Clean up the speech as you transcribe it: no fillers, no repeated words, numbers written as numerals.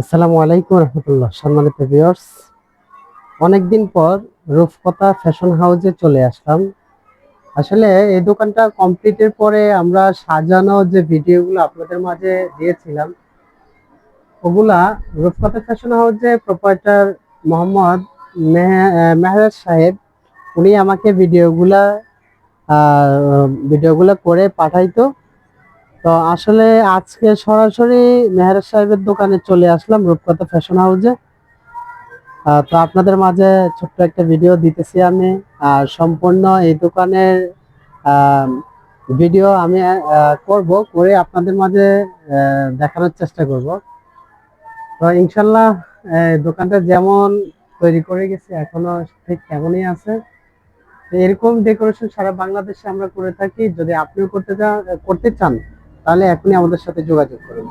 আসসালামু আলাইকুম রহমতুল্লাহ। সম্মানিত ভিউয়ার্স, অনেকদিন পর রূপকথা ফ্যাশন হাউসে চলে আসলাম। আসলে এই দোকানটা কমপ্লিটের পরে আমরা সাজানো যে ভিডিওগুলো আপনাদের মাঝে দিয়েছিলাম, ওগুলা রূপকথা ফ্যাশন হাউসে প্রোপাইটার মোহাম্মদ মেহরাজ সাহেব উনি আমাকে ভিডিওগুলা করে পাঠাইতো। তো আসলে আজকে সরাসরি মেহরাজ সাহেবের দোকানে চলে আসলাম রূপকথা ফ্যাশন হাউসে। তো আপনাদের মাঝে ছোট্ট একটা ভিডিও দিতেছি আমি। আর সম্পূর্ণ এই দোকানের আহ, ভিডিও আমি করে আপনাদের মাঝে দেখানোর চেষ্টা করব। তো ইনশাল্লাহ দোকানটা যেমন তৈরি করে গেছে এখনো ঠিক তেমনই আছে। তো এরকম ডেকোরেশন সারা বাংলাদেশে আমরা করে থাকি। যদি আপনিও করতে চান তাহলে এখনই আমাদের সাথে যোগাযোগ করুন।